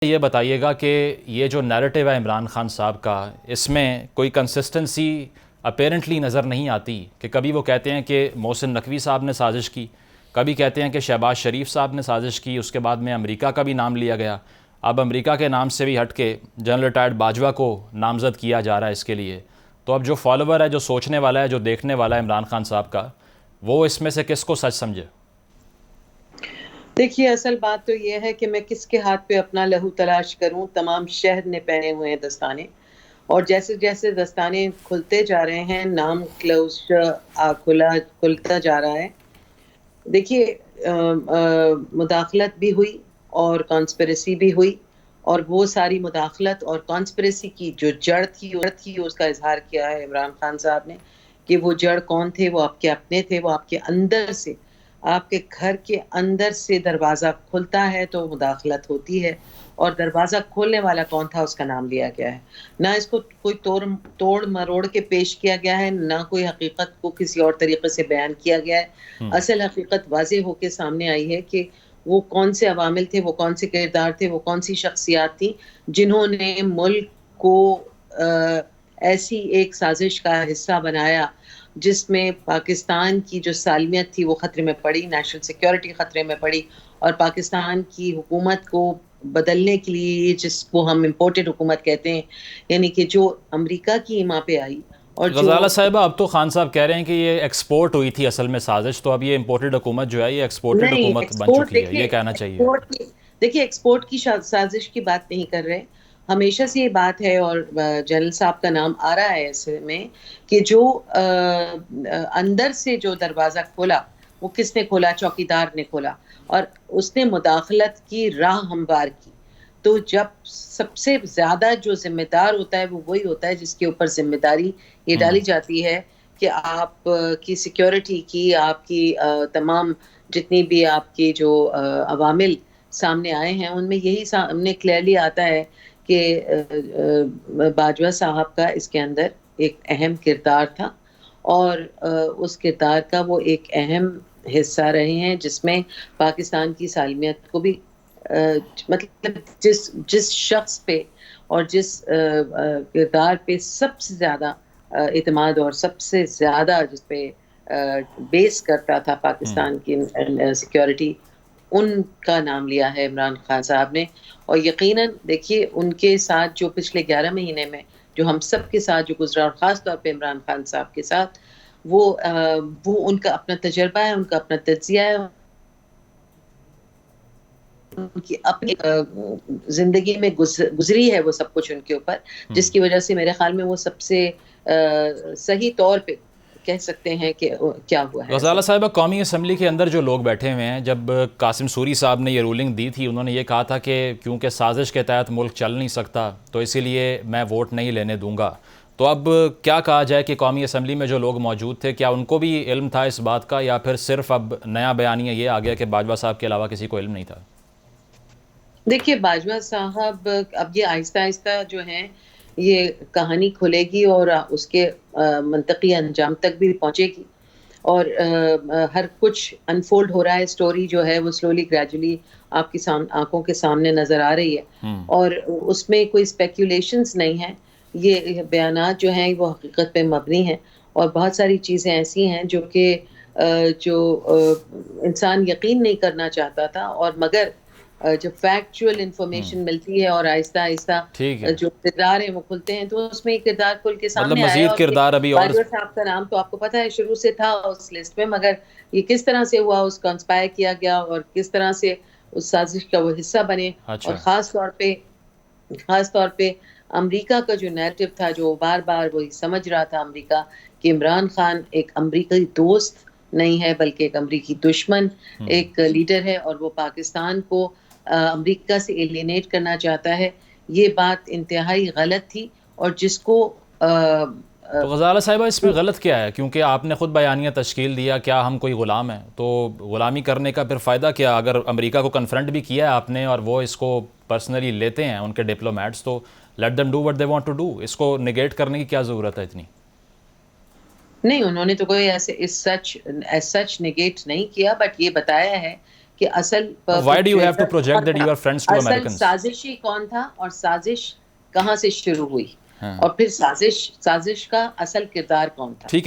یہ بتائیے گا کہ یہ جو نیریٹو ہے عمران خان صاحب کا، اس میں کوئی کنسسٹنسی اپیرنٹلی نظر نہیں آتی کہ کبھی وہ کہتے ہیں کہ محسن نقوی صاحب نے سازش کی، کبھی کہتے ہیں کہ شہباز شریف صاحب نے سازش کی، اس کے بعد میں امریکہ کا بھی نام لیا گیا، اب امریکہ کے نام سے بھی ہٹ کے جنرل ریٹائرڈ باجوہ کو نامزد کیا جا رہا ہے اس کے لیے۔ تو اب جو فالوور ہے، جو سوچنے والا ہے، جو دیکھنے والا ہے عمران خان صاحب کا، وہ اس میں سے کس کو سچ سمجھے؟ دیکھیے، اصل بات تو یہ ہے کہ میں کس کے ہاتھ پہ اپنا لہو تلاش کروں۔ تمام شہر نے پہنے ہوئے ہیں دستانے، اور جیسے جیسے دستانے کھلتے جا رہے ہیں، نام کھلتا جا رہا ہے۔ دیکھیے، مداخلت بھی ہوئی اور کانسپریسی بھی ہوئی، اور وہ ساری مداخلت اور کانسپریسی کی جو جڑ تھی اس کا اظہار کیا ہے عمران خان صاحب نے، کہ وہ جڑ کون تھے۔ وہ آپ کے اپنے تھے، وہ آپ کے اندر سے، آپ کے گھر کے اندر سے دروازہ کھلتا ہے تو مداخلت ہوتی ہے، اور دروازہ کھولنے والا کون تھا اس کا نام لیا گیا ہے۔ نہ اس کو کوئی توڑ مروڑ کے پیش کیا گیا ہے، نہ کوئی حقیقت کو کسی اور طریقے سے بیان کیا گیا ہے۔ اصل حقیقت واضح ہو کے سامنے آئی ہے کہ وہ کون سے عوامل تھے، وہ کون سے کردار تھے، وہ کون سی شخصیات تھیں جنہوں نے ملک کو ایسی ایک سازش کا حصہ بنایا جس میں پاکستان کی جو سالمیت تھی وہ خطرے میں پڑی، نیشنل سیکیورٹی خطرے میں پڑی، اور پاکستان کی حکومت کو بدلنے کے لیے، جس کو ہم امپورٹڈ حکومت کہتے ہیں، یعنی کہ جو امریکہ کی ایما پہ آئی، اور جو غزالہ صاحبہ، اب تو خان صاحب کہہ رہے ہیں کہ یہ ایکسپورٹ ہوئی تھی اصل میں سازش، تو اب یہ امپورٹڈ حکومت جو ہے یہ ایکسپورٹڈ نہیں، حکومت بن ایکسپورٹ چکی ہے، دیکھیے، یہ کہنا چاہیے۔ ایکسپورٹ کی سازش کی بات نہیں کر رہے۔ ہمیشہ سے یہ بات ہے، اور جنرل صاحب کا نام آ رہا ہے اس میں، کہ جو اندر سے جو دروازہ کھولا وہ کس نے کھولا؟ چوکیدار نے کھولا، اور اس نے مداخلت کی راہ ہموار کی۔ تو جب سب سے زیادہ جو ذمہ دار ہوتا ہے وہ وہی ہوتا ہے جس کے اوپر ذمہ داری یہ ڈالی جاتی ہے کہ آپ کی سیکیورٹی کی، آپ کی تمام جتنی بھی آپ کی جو عوامل سامنے آئے ہیں ان میں یہی سامنے کلیئرلی آتا ہے کہ باجوہ صاحب کا اس کے اندر ایک اہم کردار تھا، اور اس کردار کا وہ ایک اہم حصہ رہے ہیں جس میں پاکستان کی سالمیت کو بھی مطلب جس شخص پہ اور جس کردار پہ سب سے زیادہ اعتماد اور سب سے زیادہ جس پہ بیس کرتا تھا پاکستان کی سیکیورٹی، ان کا نام لیا ہے عمران خان صاحب نے۔ اور یقیناً دیکھیے، ان کے ساتھ جو پچھلے 11 مہینے میں جو ہم سب کے ساتھ جو گزرا، اور خاص طور پہ عمران خان صاحب کے ساتھ، وہ ان کا اپنا تجربہ ہے، ان کا اپنا تجزیہ ہے، ان کی اپنی زندگی میں گزری ہے وہ سب کچھ ان کے اوپر، جس کی وجہ سے میرے خیال میں وہ سب سے صحیح طور پہ کہہ سکتے ہیں کہ کیا ہوا ہے غزالہ اصل۔ صاحبہ، قومی اسمبلی کے اندر جو لوگ بیٹھے ہوئے ہیں، جب قاسم سوری صاحب نے یہ رولنگ دی تھی، انہوں نے یہ کہا تھا کہ کیونکہ سازش کے تحت ملک چل نہیں سکتا تو اسی لیے میں ووٹ نہیں لینے دوں گا۔ تو اب کیا کہا جائے کہ قومی اسمبلی میں جو لوگ موجود تھے، کیا ان کو بھی علم تھا اس بات کا، یا پھر صرف اب نیا بیانیہ یہ آ گیا کہ باجوہ صاحب کے علاوہ کسی کو علم نہیں تھا؟ دیکھیے، باجوہ صاحب اب یہ آہستہ آہستہ جو ہیں یہ کہانی کھلے گی اور اس کے منطقی انجام تک بھی پہنچے گی، اور ہر کچھ انفولڈ ہو رہا ہے، سٹوری جو ہے وہ سلولی گریجولی آپ کی آنکھوں کے سامنے نظر آ رہی ہے، اور اس میں کوئی اسپیکولیشنز نہیں ہیں۔ یہ بیانات جو ہیں وہ حقیقت پہ مبنی ہیں، اور بہت ساری چیزیں ایسی ہیں جو کہ جو انسان یقین نہیں کرنا چاہتا تھا، اور مگر جب فیکچوئل انفارمیشن ملتی ہے اور آہستہ ٹھیک آہستہ ہے، جو کردار ہیں وہ کھلتے ہیں، تو اس میں ایک کردار کھل کے مطلب سامنے آیا ہے۔ مزید اور یہ کردار ابھی اور باجوہ صاحب کا نام تو آپ کو پتہ ہے شروع سے تھا اس لسٹ میں، مگر یہ کس طرح سے ہوا، اس کو انسپائر کیا گیا، اور کس طرح سے اس سازش کا وہ حصہ بنے، اور اچھا۔ خاص طور پہ امریکہ کا جو نیریٹو تھا، جو بار بار وہی سمجھ رہا تھا امریکہ، کہ عمران خان ایک امریکی دوست نہیں ہے بلکہ ایک امریکی دشمن ایک لیڈر ہے، اور وہ پاکستان کو امریکہ سے ایلینیٹ کرنا چاہتا ہے۔ یہ بات انتہائی غلط تھی، اور جس کو تو غزالہ صاحبہ، اس میں غلط کیا ہے؟ کیونکہ آپ نے خود بیانیہ تشکیل دیا، کیا ہم کوئی غلام ہیں؟ تو غلامی کرنے کا پھر فائدہ کیا؟ اگر امریکہ کو کنفرنٹ بھی کیا ہے آپ نے، اور وہ اس کو پرسنلی لیتے ہیں ان کے ڈپلومیٹس، تو let them do what they want to do. اس کو نگیٹ کرنے کی کیا ضرورت ہے اتنی؟ نہیں، انہوں نے تو کوئی ایسے سچ نگیٹ نہیں کیا، بٹ یہ بتایا ہے کہ اصل Why do you have to project that you are friends to اصل Americans? سازشی کون تھا اور سازش کہاں سے شروع ہوئی اور پھر سازش کا اصل کردار کون تھا.